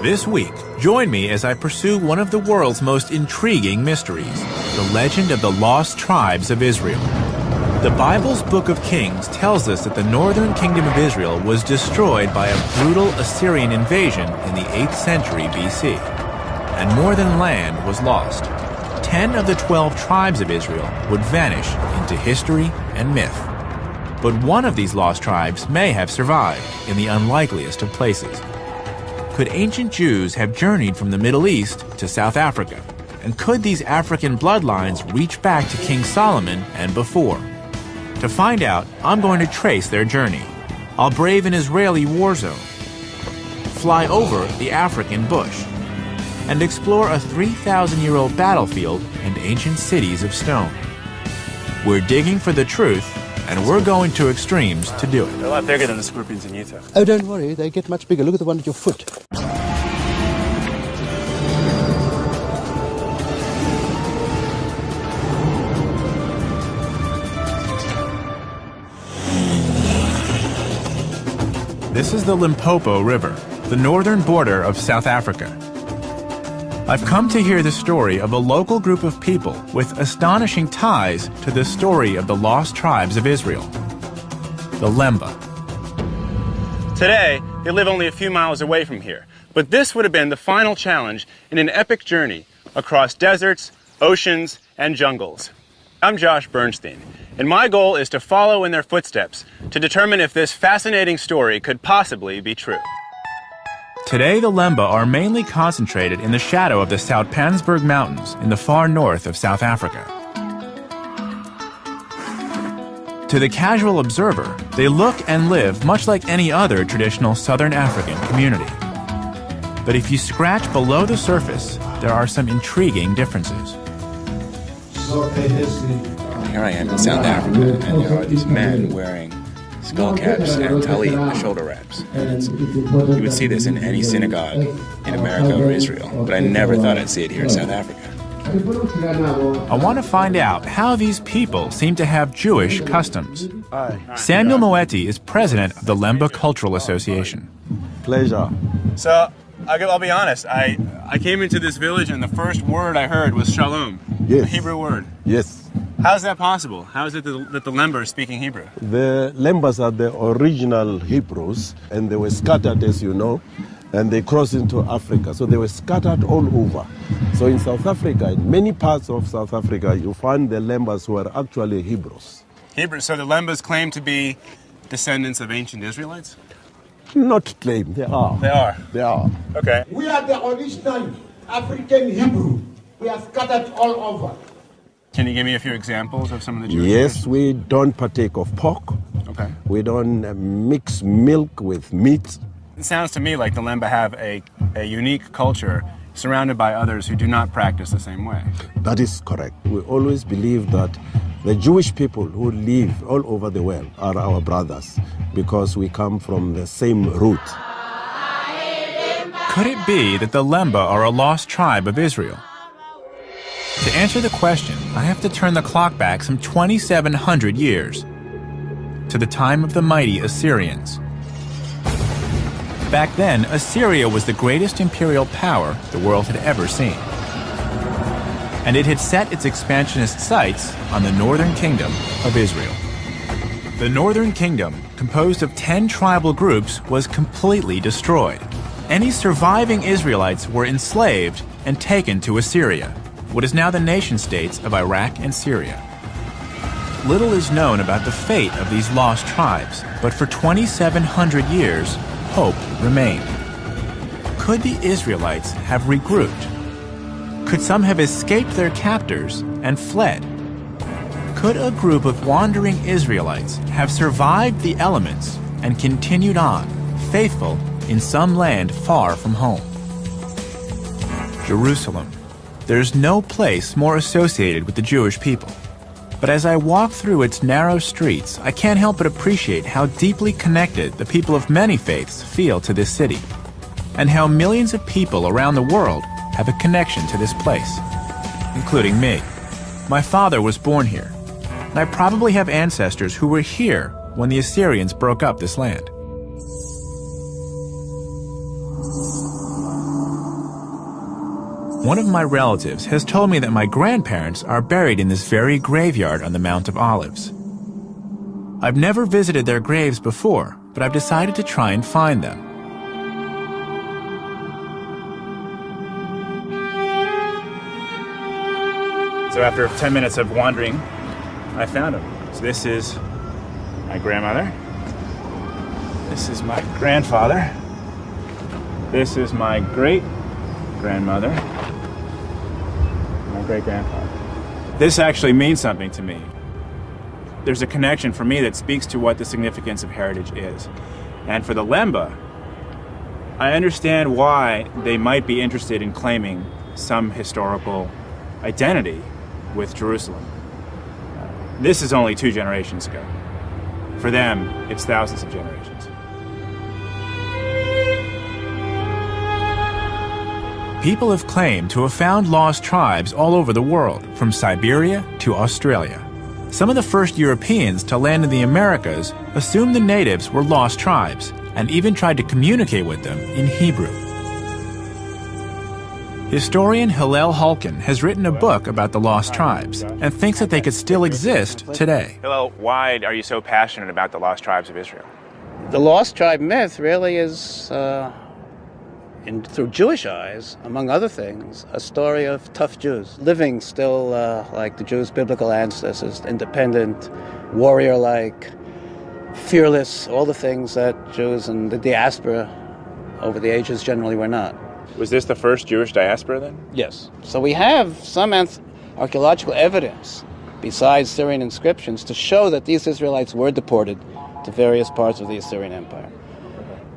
This week, join me as I pursue one of the world's most intriguing mysteries, the legend of the lost tribes of Israel. The Bible's Book of Kings tells us that the northern kingdom of Israel was destroyed by a brutal Assyrian invasion in the 8th century BC, and more than land was lost. 10 of the 12 tribes of Israel would vanish into history and myth. But one of these lost tribes may have survived in the unlikeliest of places. Could ancient Jews have journeyed from the Middle East to South Africa? And could these African bloodlines reach back to King Solomon and before? To find out, I'm going to trace their journey. I'll brave an Israeli war zone, fly over the African bush, and explore a 3,000-year-old battlefield and ancient cities of stone. We're digging for the truth, and we're going to extremes to do it. They're a lot bigger than the scorpions in Utah. Oh, don't worry, they get much bigger. Look at the one at your foot. This is the Limpopo River, the northern border of South Africa. I've come to hear the story of a local group of people with astonishing ties to the story of the lost tribes of Israel, the Lemba. Today, they live only a few miles away from here, but this would have been the final challenge in an epic journey across deserts, oceans, and jungles. I'm Josh Bernstein, and my goal is to follow in their footsteps to determine if this fascinating story could possibly be true. Today, the Lemba are mainly concentrated in the shadow of the Soutpansberg Mountains in the far north of South Africa. To the casual observer, they look and live much like any other traditional Southern African community. But if you scratch below the surface, there are some intriguing differences. Here I am in South Africa, and there are these men wearing skull caps and talit, the shoulder wraps. And you would see this in any synagogue in America or Israel, but I never thought I'd see it here in South Africa. I want to find out how these people seem to have Jewish customs. Samuel Moeti is president of the Lemba Cultural Association. Pleasure. So, I'll be honest, I came into this village and the first word I heard was shalom, Yes. a Hebrew word. Yes. How's that possible? How is it that the Lemba are speaking Hebrew? The Lembas are the original Hebrews, and they were scattered, as you know, and they crossed into Africa. So they were scattered all over. So in South Africa, in many parts of South Africa, you find the Lembas who are actually Hebrews. Hebrew. So the Lembas claim to be descendants of ancient Israelites? Not claim, they are. They are? They are. Okay. We are the original African Hebrew. We are scattered all over. Can you give me a few examples of some of the Jewish Yes, traditions? we don't partake of pork. Okay. We don't mix milk with meat. It sounds to me like the Lemba have a unique culture surrounded by others who do not practice the same way. That is correct. We always believe that the Jewish people who live all over the world are our brothers because we come from the same root. Could it be that the Lemba are a lost tribe of Israel? To answer the question, I have to turn the clock back some 2,700 years to the time of the mighty Assyrians. Back then, Assyria was the greatest imperial power the world had ever seen. And it had set its expansionist sights on the northern kingdom of Israel. The northern kingdom, composed of 10 tribal groups, was completely destroyed. Any surviving Israelites were enslaved and taken to Assyria, what is now the nation-states of Iraq and Syria. Little is known about the fate of these lost tribes, but for 2,700 years, hope remained. Could the Israelites have regrouped? Could some have escaped their captors and fled? Could a group of wandering Israelites have survived the elements and continued on, faithful in some land far from home? Jerusalem. There's no place more associated with the Jewish people. But as I walk through its narrow streets, I can't help but appreciate how deeply connected the people of many faiths feel to this city, and how millions of people around the world have a connection to this place, including me. My father was born here, and I probably have ancestors who were here when the Assyrians broke up this land. One of my relatives has told me that my grandparents are buried in this very graveyard on the Mount of Olives. I've never visited their graves before, but I've decided to try and find them. So after 10 minutes of wandering, I found them. So this is my grandmother. This is my grandfather. This is my great-grandmother. My great-grandfather. This actually means something to me. There's a connection for me that speaks to what the significance of heritage is. And for the Lemba, I understand why they might be interested in claiming some historical identity with Jerusalem. This is only 2 generations ago. For them, it's thousands of generations. People have claimed to have found lost tribes all over the world, from Siberia to Australia. Some of the first Europeans to land in the Americas assumed the natives were lost tribes and even tried to communicate with them in Hebrew. Historian Hillel Hulkin has written a book about the lost tribes and thinks that they could still exist today. Hillel, why are you so passionate about the lost tribes of Israel? The lost tribe myth really is, through Jewish eyes, among other things, a story of tough Jews, living still like the Jews' biblical ancestors, independent, warrior-like, fearless, all the things that Jews in the diaspora over the ages generally were not. Was this the first Jewish diaspora then? Yes. So we have some archaeological evidence, besides Syrian inscriptions, to show that these Israelites were deported to various parts of the Assyrian Empire.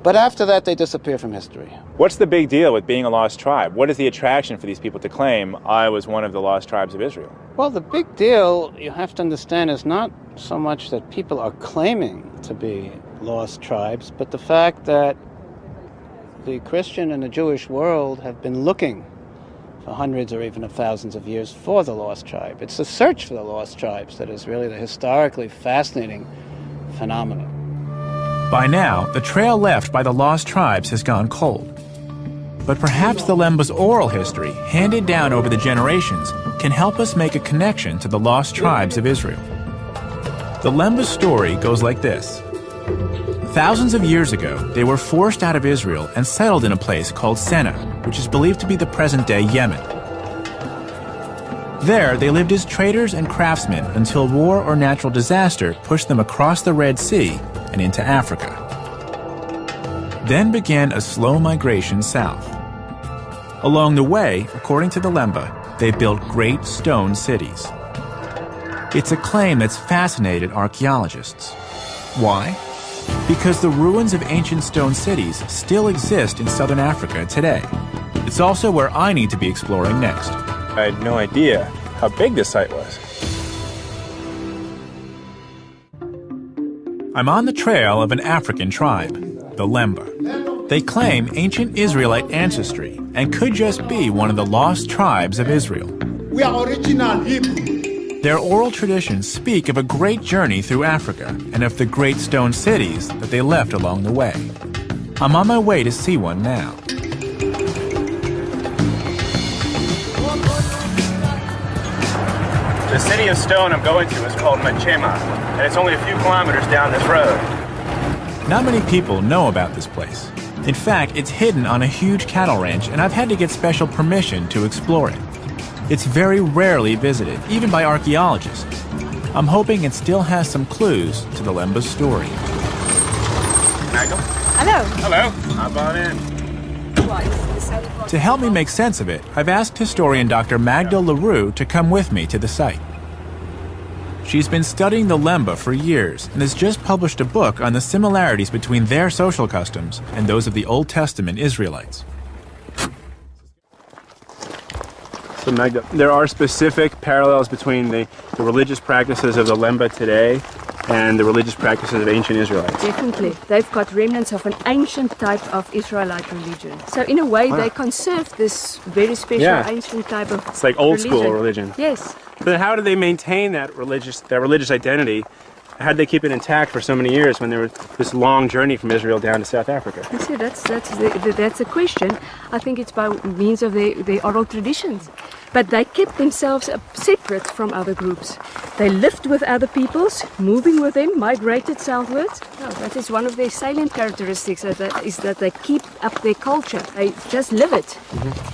But after that, they disappear from history. What's the big deal with being a lost tribe? What is the attraction for these people to claim, I was one of the lost tribes of Israel? Well, the big deal, you have to understand, is not so much that people are claiming to be lost tribes, but the fact that the Christian and the Jewish world have been looking for hundreds or even thousands of years for the lost tribe. It's the search for the lost tribes that is really the historically fascinating phenomenon. By now, the trail left by the lost tribes has gone cold. But perhaps the Lemba's oral history, handed down over the generations, can help us make a connection to the lost tribes of Israel. The Lemba's story goes like this. Thousands of years ago, they were forced out of Israel and settled in a place called Senna, which is believed to be the present-day Yemen. There, they lived as traders and craftsmen until war or natural disaster pushed them across the Red Sea and into Africa. Then began a slow migration south. Along the way, according to the Lemba, they built great stone cities. It's a claim that's fascinated archaeologists. Why? Because the ruins of ancient stone cities still exist in southern Africa today. It's also where I need to be exploring next. I had no idea how big this site was. I'm on the trail of an African tribe, the Lemba. They claim ancient Israelite ancestry and could just be one of the lost tribes of Israel. We are original Hebrew. Their oral traditions speak of a great journey through Africa and of the great stone cities that they left along the way. I'm on my way to see one now. The city of stone I'm going to is called Machema, and it's only a few kilometers down this road. Not many people know about this place. In fact, it's hidden on a huge cattle ranch, and I've had to get special permission to explore it. It's very rarely visited, even by archaeologists. I'm hoping it still has some clues to the Lemba's story. Magdal? Hello. Hello. Hop on in. To help me make sense of it, I've asked historian Dr. Magdal LaRue to come with me to the site. She's been studying the Lemba for years and has just published a book on the similarities between their social customs and those of the Old Testament Israelites. So Magda, there are specific parallels between the religious practices of the Lemba today and the religious practices of ancient Israelites. Definitely. They've got remnants of an ancient type of Israelite religion. So in a way, they conserved this very special ancient type of It's like old school religion. Yes. But how do they maintain that religious identity How'd they keep it intact for so many years when there was this long journey from Israel down to South Africa? You see, that's a question. I think it's by means of their oral traditions. But they kept themselves separate from other groups. They lived with other peoples, moving with them, migrated southwards. No, that is one of their salient characteristics, is that they keep up their culture. They just live it.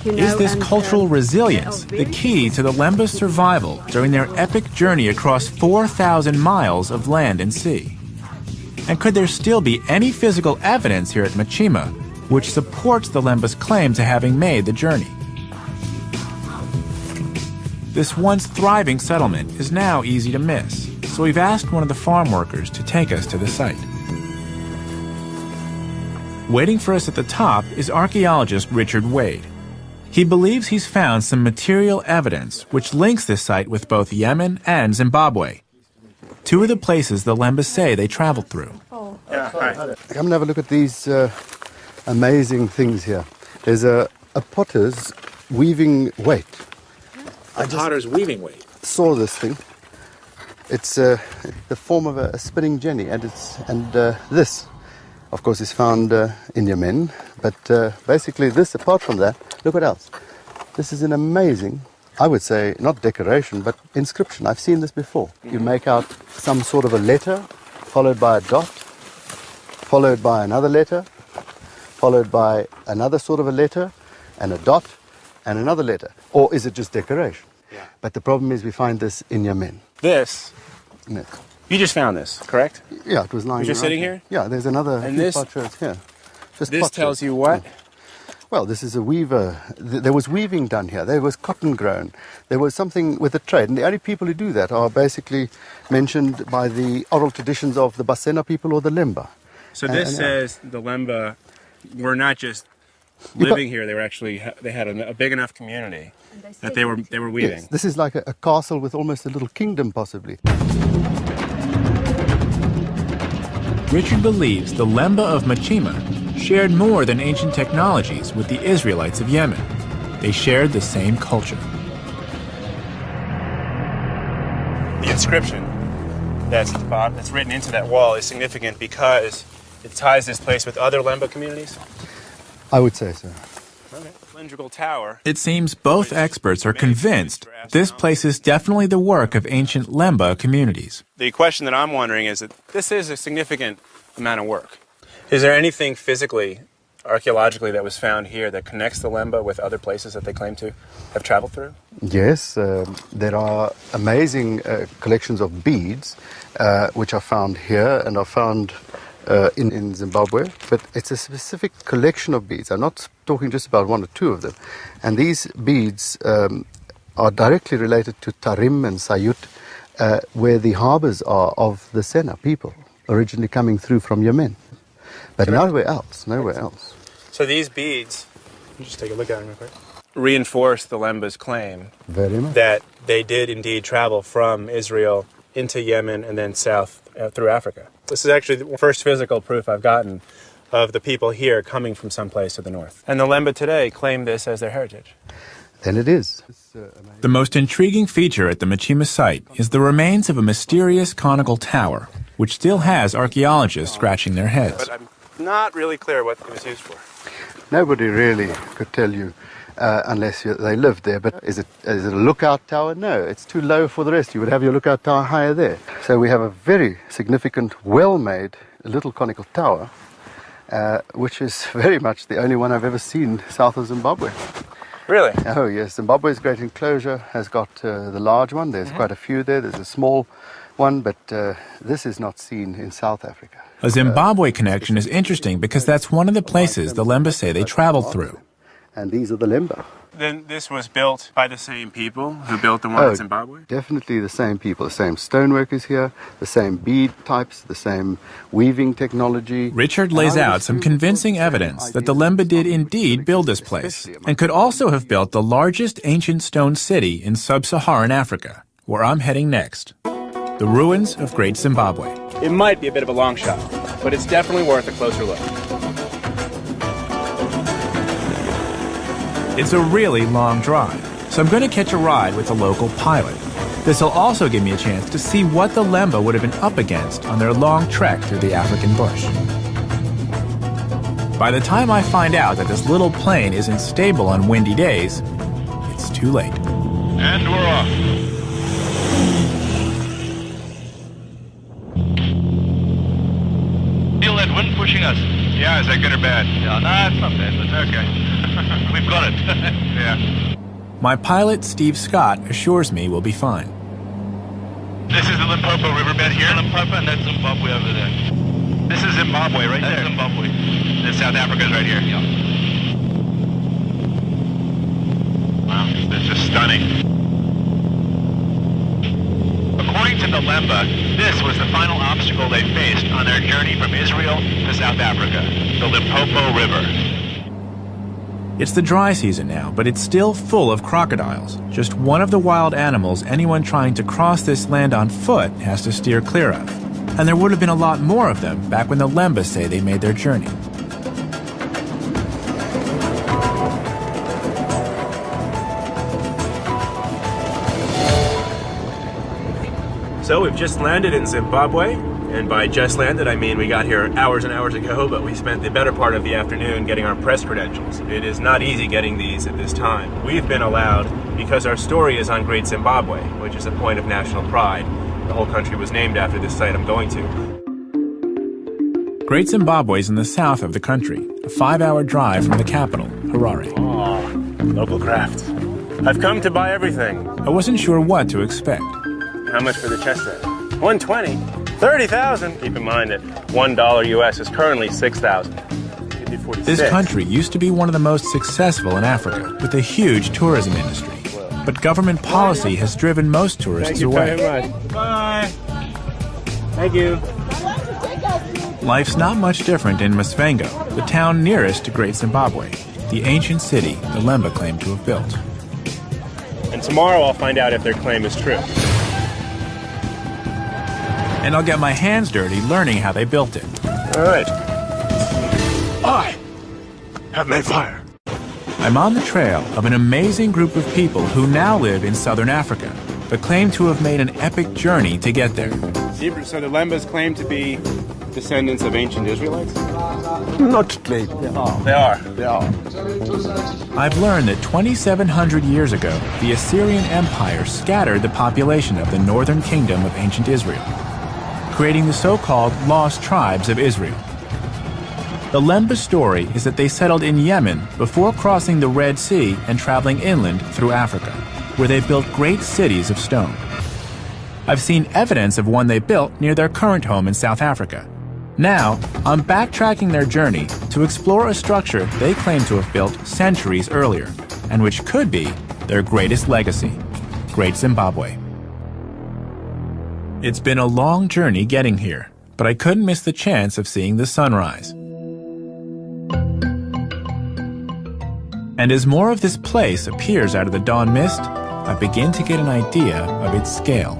You know, Is this cultural resilience the key to the Lemba's survival during their epic journey across 4,000 miles of land and sea? And could there still be any physical evidence here at Machima which supports the Lemba's claim to having made the journey? This once thriving settlement is now easy to miss, so we've asked one of the farm workers to take us to the site. Waiting for us at the top is archaeologist Richard Wade. He believes he's found some material evidence which links this site with both Yemen and Zimbabwe, two of the places the Lembas say they traveled through. Come and have a look at these amazing things here. There's a potter's weaving weight. A potter's weaving weight. Saw this thing. It's the form of a spinning jenny, and this, of course, is found in Yemen. But basically, this, apart from that, look what else. This is an amazing, I would say, not decoration, but inscription. I've seen this before. You make out some sort of a letter, followed by a dot, followed by another letter, followed by another sort of a letter, and a dot, and another letter. Or is it just decoration? Yeah. But the problem is we find this in Yemen. This, Yes. you just found this, correct? Yeah, it was lying. It was just right sitting here? Yeah, there's another And few this- potsherds here. Just This potsherds. tells you what? Well, this is a weaver. There was weaving done here. There was cotton grown. There was something with the trade. And the only people who do that are basically mentioned by the oral traditions of the Basena people or the Lemba. So this says the Lemba were not just living here; they were actually they had a big enough community that they were weaving. Yes, this is like a castle with almost a little kingdom, possibly. Richard believes the Lemba of Machima shared more than ancient technologies with the Israelites of Yemen. They shared the same culture. The inscription that's written into that wall is significant because it ties this place with other Lemba communities. I would say so. Okay. Cylindrical tower. It seems both experts are convinced this place is definitely the work of ancient Lemba communities. The question that I'm wondering is that this is a significant amount of work. Is there anything physically, archaeologically, that was found here that connects the Lemba with other places that they claim to have traveled through? Yes, there are amazing collections of beads which are found here and are found in Zimbabwe, but it's a specific collection of beads. I'm not talking just about one or two of them. And these beads are directly related to Tarim and Sayut, where the harbors are of the Sena people, originally coming through from Yemen. But nowhere else. So these beads, let me just take a look at them real quick, reinforce the Lemba's claim Very much. that they did indeed travel from Israel into Yemen and then south through Africa. This is actually the first physical proof I've gotten of the people here coming from someplace to the north. And the Lemba today claim this as their heritage. Then it is. The most intriguing feature at the Machima site is the remains of a mysterious conical tower, which still has archaeologists scratching their heads. But I'm not really clear what it was used for. Nobody really could tell you unless they lived there. But is it a lookout tower? No, it's too low for the rest. You would have your lookout tower higher there. So we have a very significant, well-made little conical tower, which is very much the only one I've ever seen south of Zimbabwe. Really? Oh, yes. Zimbabwe's great enclosure has got the large one. There's quite a few there. There's a small one, but this is not seen in South Africa. A Zimbabwe connection is interesting because that's one of the places the Lemba say they traveled through. And these are the Lemba. Then this was built by the same people who built the one in Zimbabwe? Definitely the same people, the same stonework is here, the same bead types, the same weaving technology. Richard lays out some convincing evidence that the Lemba did indeed build this place, and could also have built the largest ancient stone city in sub-Saharan Africa, where I'm heading next. The ruins of Great Zimbabwe. It might be a bit of a long shot, but it's definitely worth a closer look. It's a really long drive, so I'm going to catch a ride with a local pilot. This will also give me a chance to see what the Lemba would have been up against on their long trek through the African bush. By the time I find out that this little plane isn't stable on windy days, it's too late. And we're off. Feel that wind pushing us? Yeah, is that good or bad? Yeah, nah, it's not bad, but okay. We've got it. Yeah. My pilot, Steve Scott, assures me we'll be fine. This is the Limpopo riverbed here. Limpopo, and that's Zimbabwe over there. This is Zimbabwe right there. Zimbabwe. And South Africa's right here. Yeah. Wow, this is stunning. According to the Lemba, this was the final obstacle they faced on their journey from Israel to South Africa, the Limpopo River. It's the dry season now, but it's still full of crocodiles, just one of the wild animals anyone trying to cross this land on foot has to steer clear of. And there would have been a lot more of them back when the Lemba say they made their journey. So we've just landed in Zimbabwe, and by just landed I mean we got here hours and hours ago, but we spent the better part of the afternoon getting our press credentials. It is not easy getting these at this time. We've been allowed because our story is on Great Zimbabwe, which is a point of national pride. The whole country was named after this site I'm going to. Great Zimbabwe is in the south of the country, a 5-hour drive from the capital, Harare. Oh, local craft. I've come to buy everything. I wasn't sure what to expect. How much for the chess set? $120. 30,000. Keep in mind that $1 US is currently 6,000. This country used to be one of the most successful in Africa, with a huge tourism industry. But government policy has driven most tourists away. Very much. Bye. Thank you. Life's not much different in Masvengo, the town nearest to Great Zimbabwe, the ancient city the Lemba claim to have built. And tomorrow I'll find out if their claim is true. And I'll get my hands dirty learning how they built it. All right. I have made fire. I'm on the trail of an amazing group of people who now live in southern Africa, but claim to have made an epic journey to get there. So the Lembas claim to be descendants of ancient Israelites? Not claim. They are. I've learned that 2,700 years ago, the Assyrian Empire scattered the population of the northern kingdom of ancient Israel, creating the so-called lost tribes of Israel. The Lemba story is that they settled in Yemen before crossing the Red Sea and traveling inland through Africa, where they built great cities of stone. I've seen evidence of one they built near their current home in South Africa. Now, I'm backtracking their journey to explore a structure they claim to have built centuries earlier, and which could be their greatest legacy, Great Zimbabwe. It's been a long journey getting here, but I couldn't miss the chance of seeing the sunrise. And as more of this place appears out of the dawn mist, I begin to get an idea of its scale.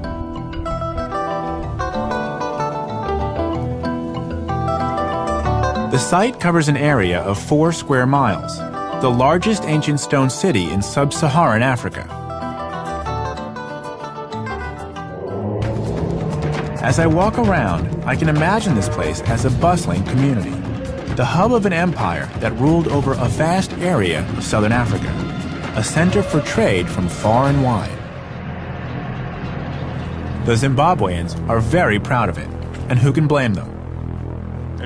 The site covers an area of 4 square miles, the largest ancient stone city in sub-Saharan Africa. As I walk around, I can imagine this place as a bustling community, the hub of an empire that ruled over a vast area of southern Africa, a center for trade from far and wide. The Zimbabweans are very proud of it, and who can blame them?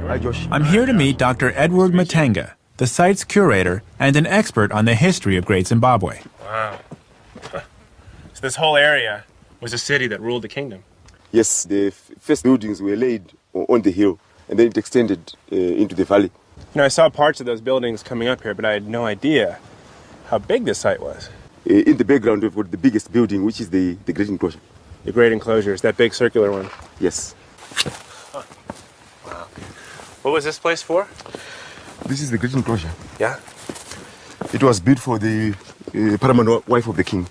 Hi, Josh. I'm here to meet Dr. Edward Matenga, the site's curator and an expert on the history of Great Zimbabwe. Wow. So this whole area was a city that ruled the kingdom. Yes, the first buildings were laid on the hill, and then it extended into the valley. You know, I saw parts of those buildings coming up here, but I had no idea how big this site was. In the background, we've got the biggest building, which is the Great Enclosure. The Great Enclosure, is that big circular one? Yes. Huh. Wow. What was this place for? This is the Great Enclosure. Yeah? It was built for the paramount wife of the king.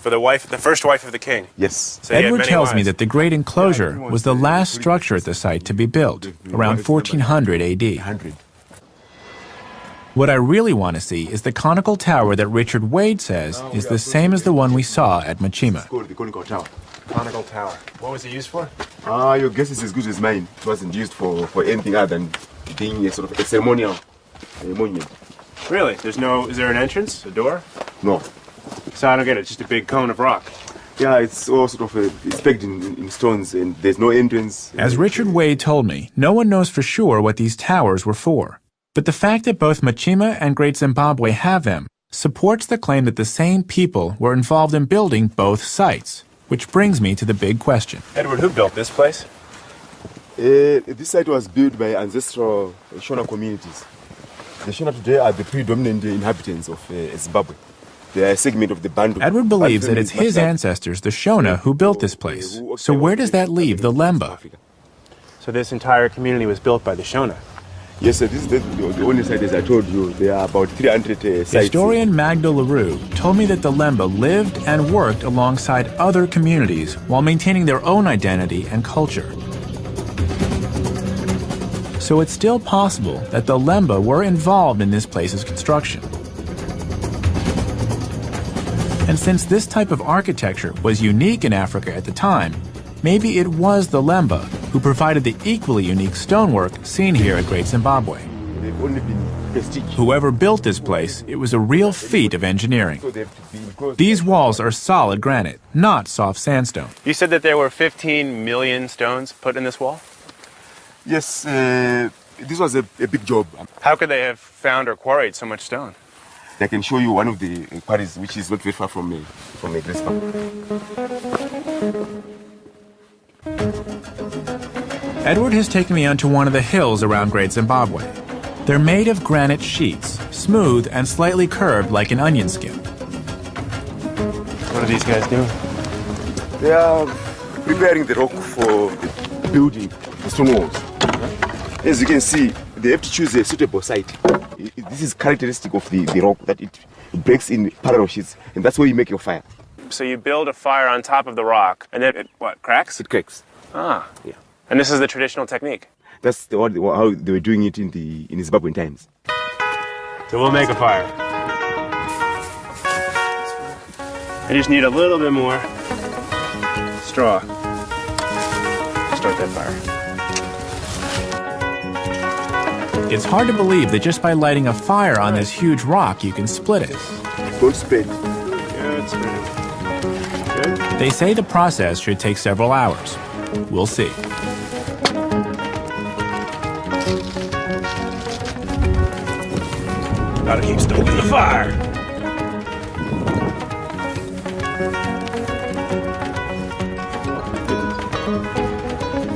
For the first wife of the king? Yes. So Edward tells me that the Great Enclosure was the last structure at the site to be built, around 1400 AD. What I really want to see is the conical tower that Richard Wade says is the same as the one we saw at Machima. It's called the conical tower. Conical tower. What was it used for? Your guess is as good as mine. It wasn't used for anything other than being a sort of a ceremonial monument. Really? Is there an entrance? A door? No. So I don't get it. It's just a big cone of rock. Yeah, it's all sort of it's pegged in stones, and there's no entrance. As Richard Wade told me, no one knows for sure what these towers were for. But the fact that both Machima and Great Zimbabwe have them supports the claim that the same people were involved in building both sites. Which brings me to the big question. Edward, who built this place? This site was built by ancestral Shona communities. The Shona today are the predominant inhabitants of Zimbabwe. They are a segment of the Bantu. Edward believes that it's his ancestors, the Shona, who built this place. So where does that leave the Lemba? So this entire community was built by the Shona? Yes, sir. This is the only site, as I told you. There are about 300 sites. Historian Magda LaRue told me that the Lemba lived and worked alongside other communities while maintaining their own identity and culture. So it's still possible that the Lemba were involved in this place's construction. And since this type of architecture was unique in Africa at the time, maybe it was the Lemba who provided the equally unique stonework seen here at Great Zimbabwe. They've only been prestige. Whoever built this place, it was a real feat of engineering. These walls are solid granite, not soft sandstone. You said that there were 15 million stones put in this wall? Yes, this was a big job. How could they have found or quarried so much stone? I can show you one of the quarries, which is not very far from a Grace Park. Edward has taken me onto one of the hills around Great Zimbabwe. They're made of granite sheets, smooth and slightly curved like an onion skin. What are these guys doing? They are preparing the rock for building the stone walls. As you can see, they have to choose a suitable site. This is characteristic of the rock, that it breaks in parallel sheets, and that's where you make your fire. So you build a fire on top of the rock, and then it, what, cracks? It cracks. Ah. Yeah. And this is the traditional technique? That's how they were doing it in Zimbabwean times. So we'll make a fire. I just need a little bit more straw. Start that fire. It's hard to believe that just by lighting a fire on this huge rock, you can split it. Don't spread. Good spread. Good. They say the process should take several hours. We'll see. Gotta keep stoking the fire.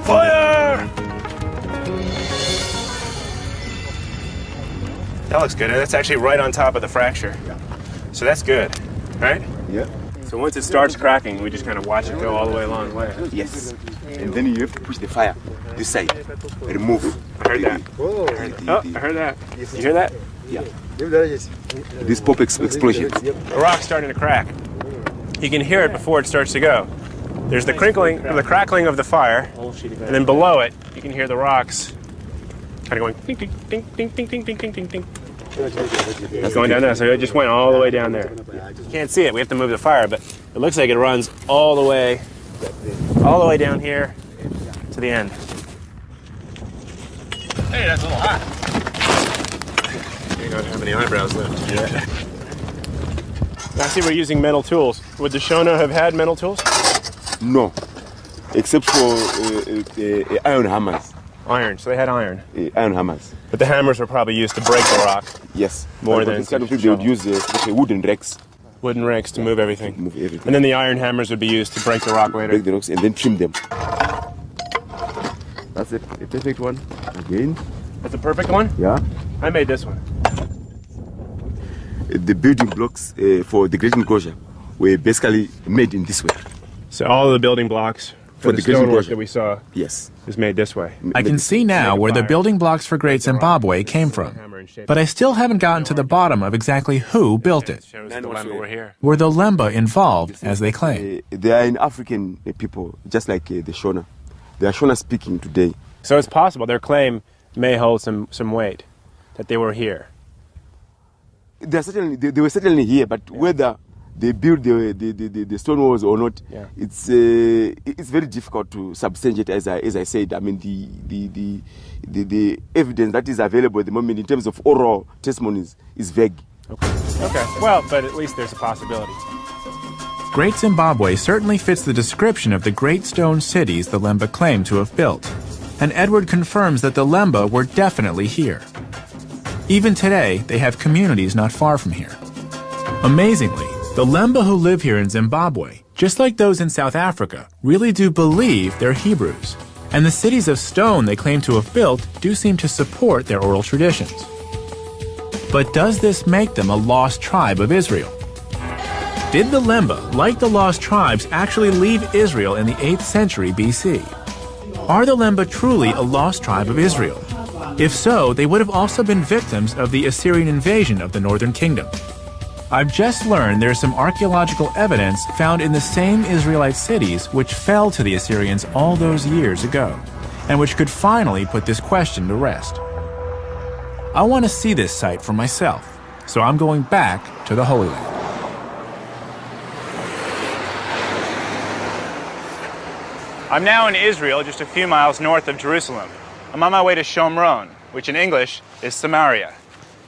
Fire! That looks good. That's actually right on top of the fracture. Yeah. So that's good, right? Yeah. So once it starts cracking, we just kind of watch it go all the way along the way. Yes. And then you have to push the fire this side. Remove. I heard that. I heard that. You hear that? Yeah. This pop explosion. The rock's starting to crack. You can hear it before it starts to go. There's the crinkling, or the crackling of the fire, and then below it, you can hear the rocks kind of going ding, ding, ding, ding, ding, ding, ding, ding, ding, ding. It's going down there, so it just went all the way down there. You can't see it, we have to move the fire, but it looks like it runs all the way down here to the end. Hey, that's a little hot. You don't have any eyebrows left. Yeah. I see we're using metal tools. Would the Shona have had metal tools? No, except for iron hammers. Iron, so they had iron. Iron hammers. But the hammers were probably used to break the rock. Yes. More than this kind of thing, they would use wooden rakes. Wooden rakes to move everything. Move everything. And then the iron hammers would be used to break the rock later. Break the rocks and then trim them. That's a perfect one. Again. That's a perfect one? Yeah. I made this one. The building blocks for the great enclosure were basically made in this way. So all of the building blocks for the stonework that we saw, yes, is made this way. I can see now where the building blocks for Great Zimbabwe came from, but I still haven't gotten to the bottom of exactly who built it. Were the Lemba involved, as they claim? They are an African people, just like the Shona. They are Shona speaking today. So it's possible their claim may hold some weight, that they were here. They were certainly here, but whether they built the stone walls or not, it's very difficult to substantiate. As I said, I mean the evidence that is available at the moment in terms of oral testimonies is vague. Okay. Well, but at least there's a possibility. Great Zimbabwe certainly fits the description of the great stone cities the Lemba claim to have built, and Edward confirms that the Lemba were definitely here. Even today, they have communities not far from here. Amazingly, the Lemba who live here in Zimbabwe, just like those in South Africa, really do believe they're Hebrews, and the cities of stone they claim to have built do seem to support their oral traditions. But does this make them a lost tribe of Israel? Did the Lemba, like the lost tribes, actually leave Israel in the 8th century BC? Are the Lemba truly a lost tribe of Israel? If so, they would have also been victims of the Assyrian invasion of the Northern Kingdom. I've just learned there's some archaeological evidence found in the same Israelite cities which fell to the Assyrians all those years ago, and which could finally put this question to rest. I want to see this site for myself, so I'm going back to the Holy Land. I'm now in Israel, just a few miles north of Jerusalem. I'm on my way to Shomron, which in English is Samaria.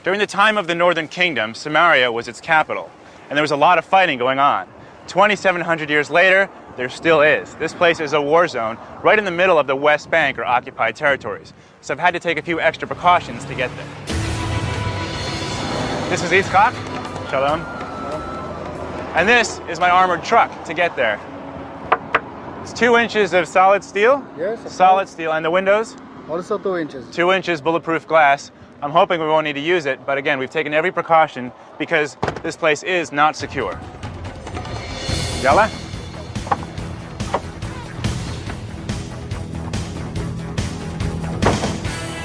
During the time of the Northern Kingdom, Samaria was its capital, and there was a lot of fighting going on. 2,700 years later, there still is. This place is a war zone right in the middle of the West Bank, or occupied territories. So I've had to take a few extra precautions to get there. This is Yitzchak. Shalom. And this is my armored truck to get there. It's 2 inches of solid steel. Yes. Solid steel. And the windows? Also 2 inches. 2 inches bulletproof glass. I'm hoping we won't need to use it, but again, we've taken every precaution because this place is not secure. Yalla?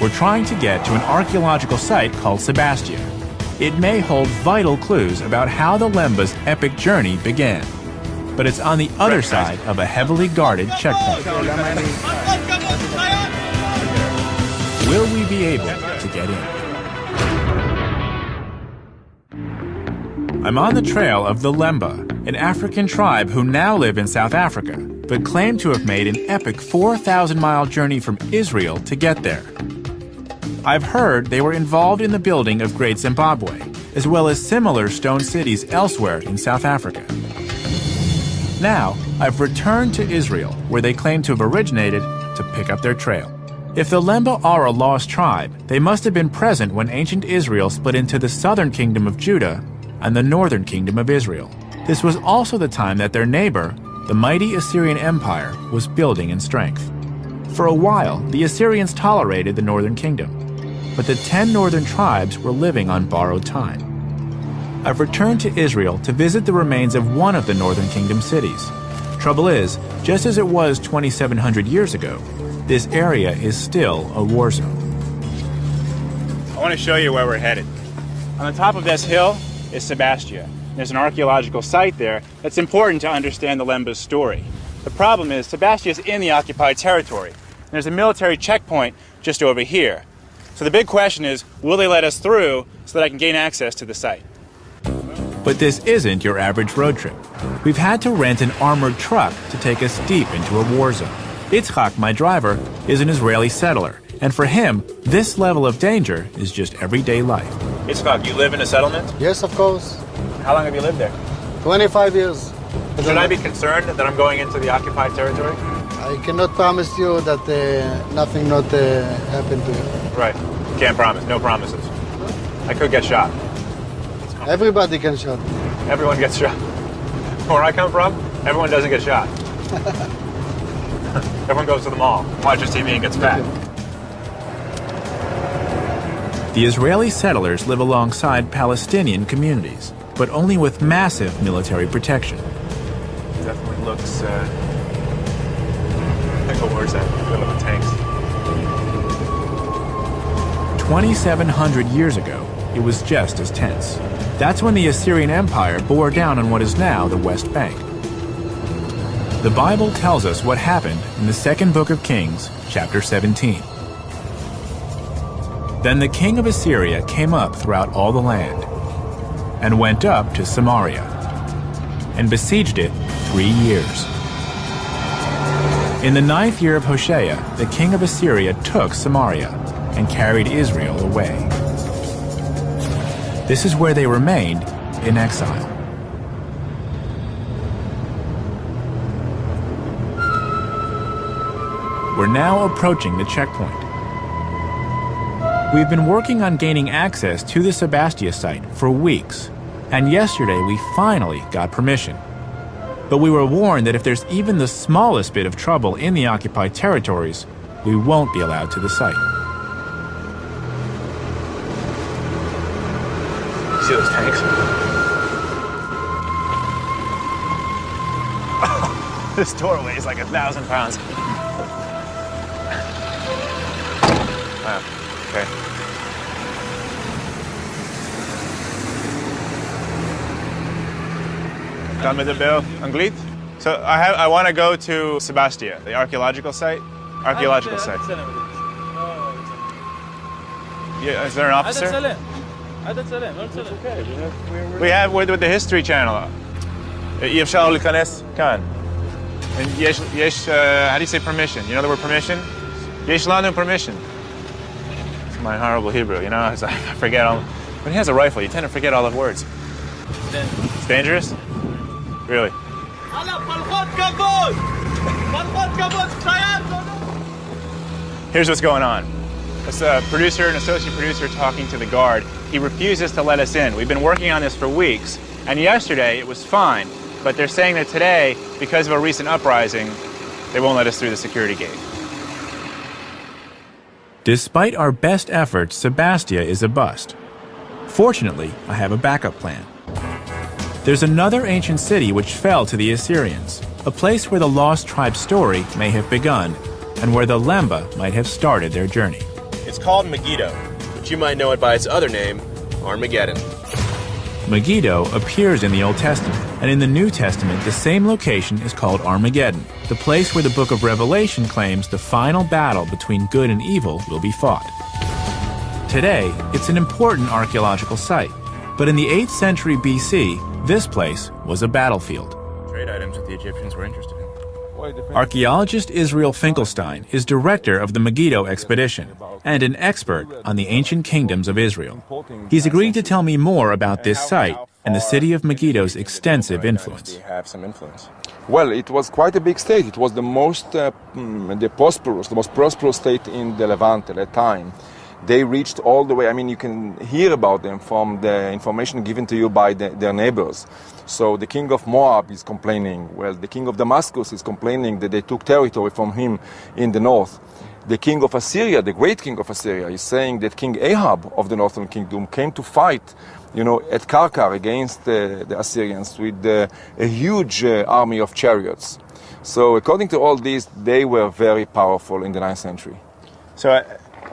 We're trying to get to an archaeological site called Sebastia. It may hold vital clues about how the Lemba's epic journey began. But it's on the other side of a heavily guarded checkpoint. Will we be able to get in? I'm on the trail of the Lemba, an African tribe who now live in South Africa, but claim to have made an epic 4,000-mile journey from Israel to get there. I've heard they were involved in the building of Great Zimbabwe, as well as similar stone cities elsewhere in South Africa. Now, I've returned to Israel, where they claim to have originated, to pick up their trail. If the Lemba are a lost tribe, they must have been present when ancient Israel split into the southern kingdom of Judah and the northern kingdom of Israel. This was also the time that their neighbor, the mighty Assyrian Empire, was building in strength. For a while, the Assyrians tolerated the northern kingdom, but the 10 northern tribes were living on borrowed time. I've returned to Israel to visit the remains of one of the northern kingdom cities. Trouble is, just as it was 2,700 years ago, this area is still a war zone. I want to show you where we're headed. On the top of this hill is Sebastia. There's an archaeological site there that's important to understand the Lemba's story. The problem is Sebastia is in the occupied territory. There's a military checkpoint just over here. So the big question is, will they let us through so that I can gain access to the site? But this isn't your average road trip. We've had to rent an armored truck to take us deep into a war zone. Yitzchak, my driver, is an Israeli settler, and for him, this level of danger is just everyday life. Yitzchak, you live in a settlement? Yes, of course. How long have you lived there? 25 years. Should I be concerned that I'm going into the occupied territory? I cannot promise you that nothing not happen to you. Right. Can't promise. No promises. I could get shot. Everybody can shot. Everyone gets shot. Where I come from, everyone doesn't get shot. Everyone goes to the mall, watches TV, and gets fat. The Israeli settlers live alongside Palestinian communities, but only with massive military protection. It definitely looks like a war zone. Look at the tanks. 2,700 years ago, it was just as tense. That's when the Assyrian Empire bore down on what is now the West Bank. The Bible tells us what happened in the second book of Kings, chapter 17. Then the king of Assyria came up throughout all the land. and went up to Samaria and besieged it 3 years. In the 9th year of Hoshea, the king of Assyria took Samaria and carried Israel away. This is where they remained in exile. We're now approaching the checkpoint. We've been working on gaining access to the Sebastia site for weeks, and yesterday we finally got permission. But we were warned that if there's even the smallest bit of trouble in the occupied territories, we won't be allowed to the site. See those tanks? This doorway is like 1,000 pounds. Wow, okay. Dame de Bell, Anglit? So I want to go to Sebastia, the archaeological site. Yeah, is there an officer? We have with the History Channel. אפשר להיכנס כאן. And yesh, how do you say permission? You know the word permission? Yesh lanu permission. It's my horrible Hebrew, you know? I forget all. When he has a rifle, you tend to forget all the words. It's dangerous? Really? Here's what's going on. It's a producer, an associate producer talking to the guard. He refuses to let us in. We've been working on this for weeks, and yesterday it was fine, but they're saying that today, because of a recent uprising, they won't let us through the security gate. Despite our best efforts, Sebastia is a bust. Fortunately, I have a backup plan. There's another ancient city which fell to the Assyrians, a place where the lost tribe's story may have begun, and where the Lemba might have started their journey. It's called Megiddo, but you might know it by its other name, Armageddon. Megiddo appears in the Old Testament, and in the New Testament, the same location is called Armageddon, the place where the book of Revelation claims the final battle between good and evil will be fought. Today, it's an important archaeological site, but in the 8th century BC, this place was a battlefield. Trade items that the Egyptians were interested in. Archaeologist Israel Finkelstein is director of the Megiddo expedition and an expert on the ancient kingdoms of Israel. He's agreed to tell me more about this site and the city of Megiddo's extensive influence. Well, it was quite a big state. It was the most prosperous state in the Levant at that time. They reached all the way, I mean, you can hear about them from the information given to you by their neighbors. So the king of Moab is complaining. Well, the king of Damascus is complaining that they took territory from him in the north. The king of Assyria, the great king of Assyria, is saying that King Ahab of the northern kingdom came to fight, at Karkar against the Assyrians with a huge army of chariots. So according to all this, they were very powerful in the 9th century. So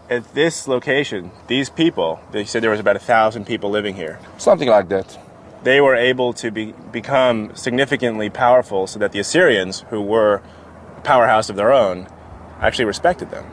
at this location, these people, they said there was about 1,000 people living here. Something like that. They were able to become significantly powerful so that the Assyrians, who were a powerhouse of their own, actually respected them.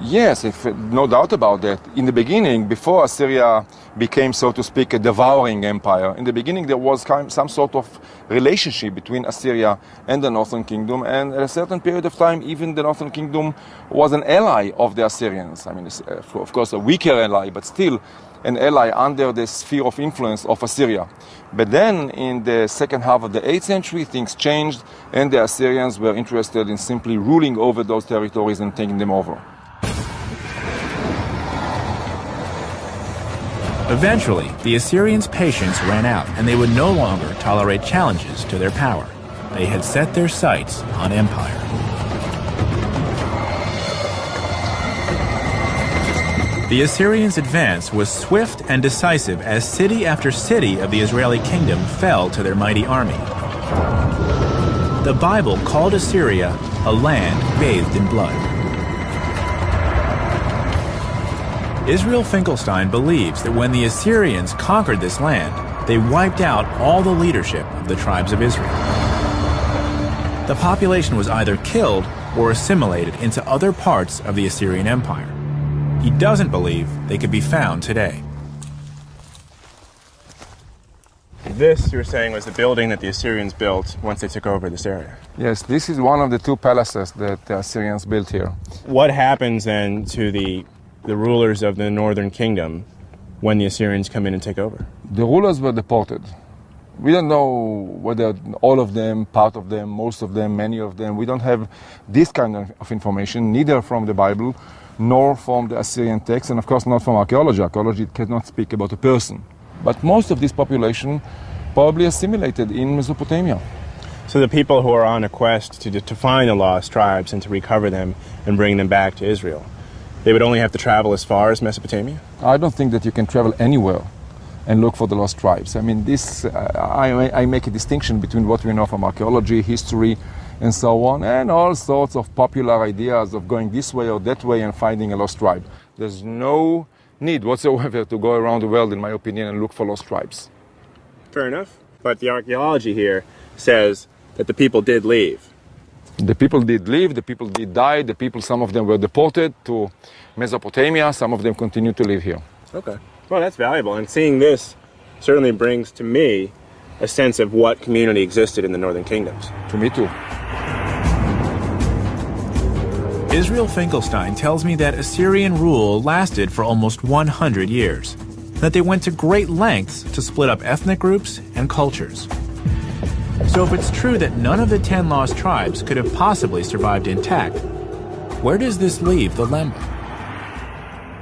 Yes, no doubt about that. In the beginning, before Assyria became, so to speak, a devouring empire, in the beginning there was some sort of relationship between Assyria and the Northern Kingdom, and at a certain period of time, even the Northern Kingdom was an ally of the Assyrians. I mean, of course, a weaker ally, but still an ally under the sphere of influence of Assyria. But then, in the second half of the 8th century, things changed, and the Assyrians were interested in simply ruling over those territories and taking them over. Eventually, the Assyrians' patience ran out, and they would no longer tolerate challenges to their power. They had set their sights on empire. The Assyrians' advance was swift and decisive as city after city of the Israeli kingdom fell to their mighty army. The Bible called Assyria a land bathed in blood. Israel Finkelstein believes that when the Assyrians conquered this land, they wiped out all the leadership of the tribes of Israel. The population was either killed or assimilated into other parts of the Assyrian Empire. He doesn't believe they could be found today. This, you were saying, was the building that the Assyrians built once they took over this area. Yes, this is one of the two palaces that the Assyrians built here. What happens then to the rulers of the northern kingdom when the Assyrians come in and take over? The rulers were deported. We don't know whether all of them, part of them, most of them, many of them. We don't have this kind of information, neither from the Bible nor from the Assyrian text, and of course not from archaeology. Archaeology cannot speak about a person. But most of this population probably assimilated in Mesopotamia. So the people who are on a quest to find the lost tribes and to recover them and bring them back to Israel, they would only have to travel as far as Mesopotamia? I don't think that you can travel anywhere and look for the lost tribes. I mean, I make a distinction between what we know from archaeology, history, and so on, and all sorts of popular ideas of going this way or that way and finding a lost tribe. There's no need whatsoever to go around the world, in my opinion, and look for lost tribes. Fair enough. But the archaeology here says that the people did leave. The people did leave, the people did die, some of them were deported to Mesopotamia, some of them continue to live here. Okay. Well, that's valuable, and seeing this certainly brings to me a sense of what community existed in the northern kingdoms. To me too. Israel Finkelstein tells me that Assyrian rule lasted for almost 100 years, that they went to great lengths to split up ethnic groups and cultures. So if it's true that none of the 10 lost tribes could have possibly survived intact, where does this leave the Lemba?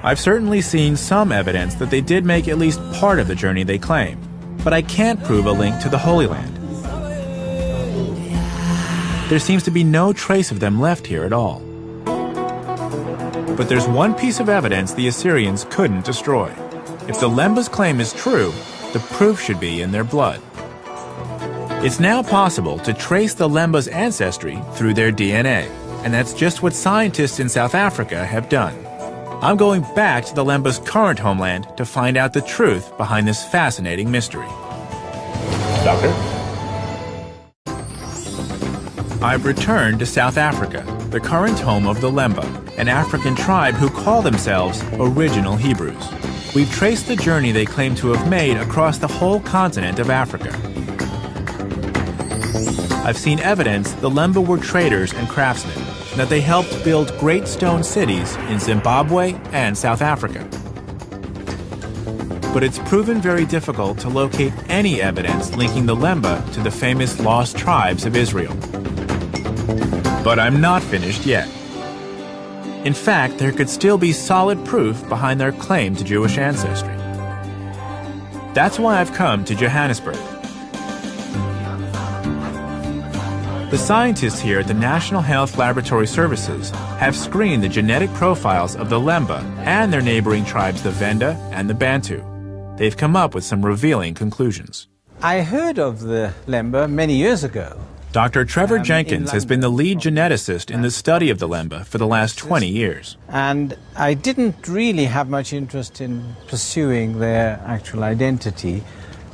I've certainly seen some evidence that they did make at least part of the journey they claim, but I can't prove a link to the Holy Land. There seems to be no trace of them left here at all. But there's one piece of evidence the Assyrians couldn't destroy. If the Lemba's claim is true, the proof should be in their blood. It's now possible to trace the Lemba's ancestry through their DNA, and that's just what scientists in South Africa have done. I'm going back to the Lemba's current homeland to find out the truth behind this fascinating mystery. Doctor? I've returned to South Africa, the current home of the Lemba, an African tribe who call themselves Original Hebrews. We've traced the journey they claim to have made across the whole continent of Africa. I've seen evidence the Lemba were traders and craftsmen, that they helped build great stone cities in Zimbabwe and South Africa. But it's proven very difficult to locate any evidence linking the Lemba to the famous lost tribes of Israel. But I'm not finished yet. In fact, there could still be solid proof behind their claim to Jewish ancestry. That's why I've come to Johannesburg. The scientists here at the National Health Laboratory Services have screened the genetic profiles of the Lemba and their neighboring tribes, the Venda and the Bantu. They've come up with some revealing conclusions. I heard of the Lemba many years ago. Dr. Trevor Jenkins has been the lead geneticist in the study of the Lemba for the last 20 years. And I didn't really have much interest in pursuing their actual identity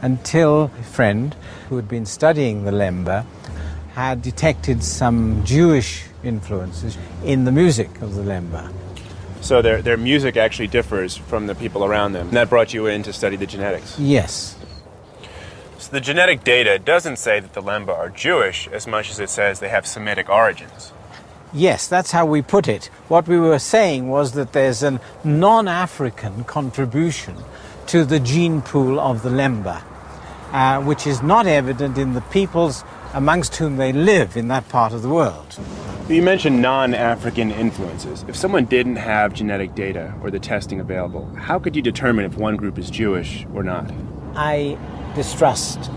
until a friend who had been studying the Lemba had detected some Jewish influences in the music of the Lemba. So their music actually differs from the people around them. And that brought you in to study the genetics? Yes. So the genetic data doesn't say that the Lemba are Jewish as much as it says they have Semitic origins. Yes, that's how we put it. What we were saying was that there's a non-African contribution to the gene pool of the Lemba, which is not evident in the peoples amongst whom they live in that part of the world. You mentioned non-African influences. If someone didn't have genetic data or the testing available, how could you determine if one group is Jewish or not? I distrust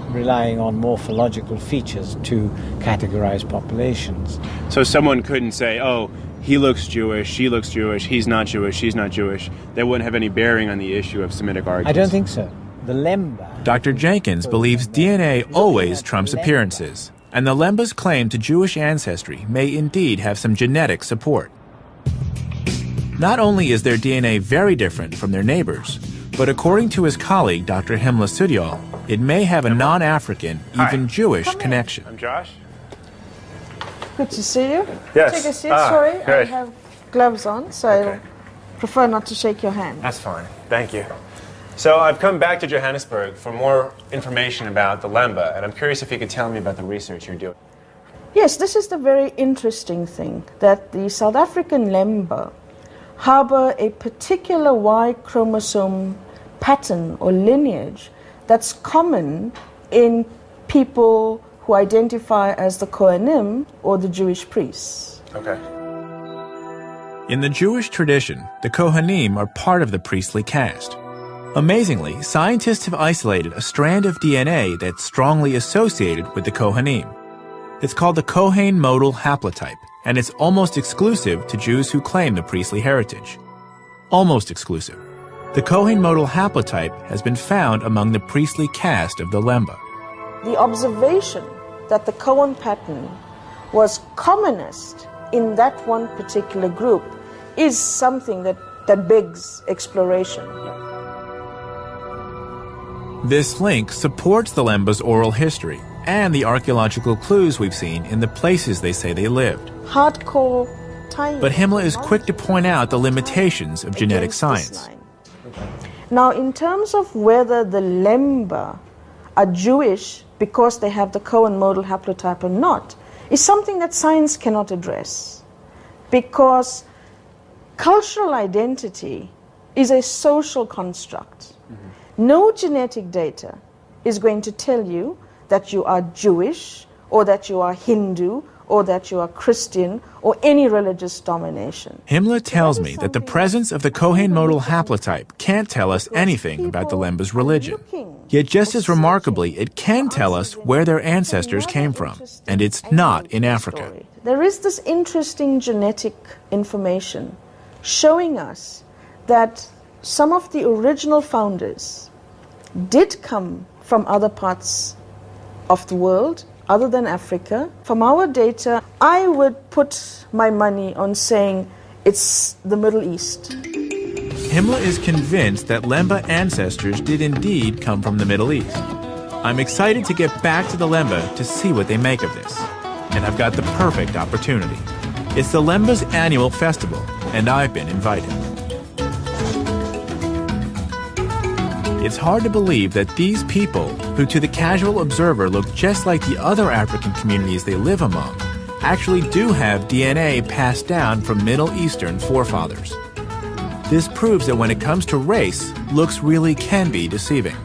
relying on morphological features to categorize populations. So someone couldn't say, oh, he looks Jewish, she looks Jewish, he's not Jewish, she's not Jewish. That wouldn't have any bearing on the issue of Semitic origins. I don't think so. The Lemba... Dr. Jenkins believes DNA always trumps appearances, and the Lemba's claim to Jewish ancestry may indeed have some genetic support. Not only is their DNA very different from their neighbors, but according to his colleague, Dr. Himla Sudyal, it may have a non-African, even Jewish connection. I'm Josh. Good to see you. Yes. Take a seat. Sorry, good. I have gloves on, so I prefer not to shake your hand. That's fine. Thank you. So I've come back to Johannesburg for more information about the Lemba, and I'm curious if you could tell me about the research you're doing. Yes, this is the very interesting thing, that the South African Lemba harbor a particular Y chromosome pattern or lineage that's common in people who identify as the Kohanim or the Jewish priests. Okay. In the Jewish tradition, the Kohanim are part of the priestly caste. Amazingly, scientists have isolated a strand of DNA that's strongly associated with the Kohanim. It's called the Kohen modal haplotype, and it's almost exclusive to Jews who claim the priestly heritage. Almost exclusive. The Kohen modal haplotype has been found among the priestly caste of the Lemba. The observation that the Cohen pattern was commonest in that one particular group is something that begs exploration. This link supports the Lemba's oral history and the archaeological clues we've seen in the places they say they lived. Hardcore time. But Himmler is quick to point out the limitations of genetic science. Now, in terms of whether the Lemba are Jewish because they have the Cohen modal haplotype or not, is something that science cannot address. Because cultural identity is a social construct. No genetic data is going to tell you that you are Jewish or that you are Hindu or that you are Christian or any religious domination. Himmler tells me that the presence of the Kohen modal haplotype can't tell us anything about the Lemba's religion. Yet just as remarkably, it can tell us where their ancestors came from, and it's not in Africa. There is this interesting genetic information showing us that some of the original founders did come from other parts of the world, other than Africa. From our data, I would put my money on saying it's the Middle East. Himmler is convinced that Lemba ancestors did indeed come from the Middle East. I'm excited to get back to the Lemba to see what they make of this. And I've got the perfect opportunity. It's the Lemba's annual festival, and I've been invited. It's hard to believe that these people, who to the casual observer look just like the other African communities they live among, actually do have DNA passed down from Middle Eastern forefathers. This proves that when it comes to race, looks really can be deceiving.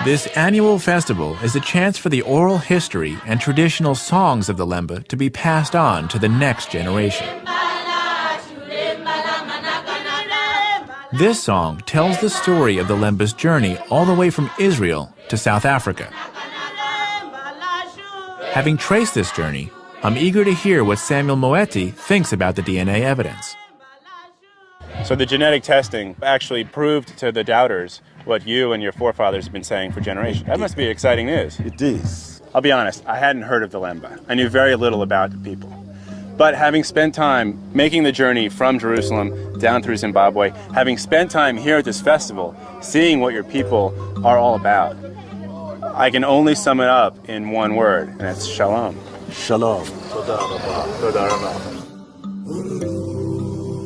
This annual festival is a chance for the oral history and traditional songs of the Lemba to be passed on to the next generation. This song tells the story of the Lemba's journey all the way from Israel to South Africa. Having traced this journey, I'm eager to hear what Samuel Moeti thinks about the DNA evidence. So the genetic testing actually proved to the doubters what you and your forefathers have been saying for generations. That must be exciting news. It is. I'll be honest, I hadn't heard of the Lemba. I knew very little about the people. But having spent time making the journey from Jerusalem down through Zimbabwe, having spent time here at this festival, seeing what your people are all about, I can only sum it up in one word, and that's shalom. Shalom.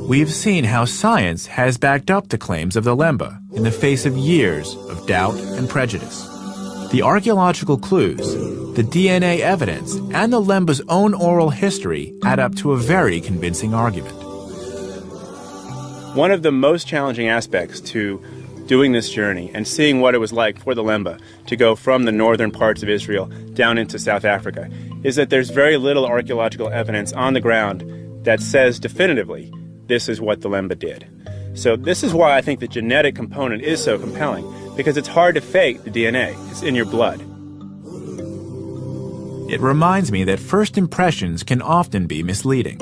We've seen how science has backed up the claims of the Lemba in the face of years of doubt and prejudice. The archaeological clues, the DNA evidence, and the Lemba's own oral history add up to a very convincing argument. One of the most challenging aspects to doing this journey and seeing what it was like for the Lemba to go from the northern parts of Israel down into South Africa is that there's very little archaeological evidence on the ground that says definitively this is what the Lemba did. So this is why I think the genetic component is so compelling, because it's hard to fake the DNA. It's in your blood. It reminds me that first impressions can often be misleading.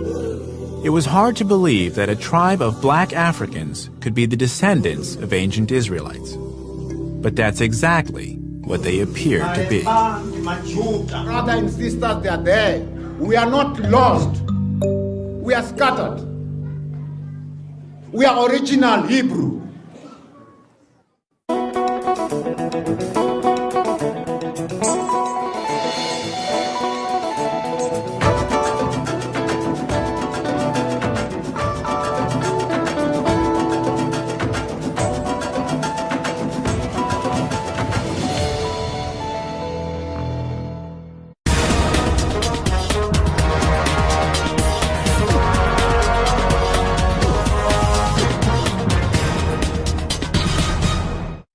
It was hard to believe that a tribe of black Africans could be the descendants of ancient Israelites. But that's exactly what they appear to be. Brothers and sisters, they are there. We are not lost. We are scattered. We are original Hebrew.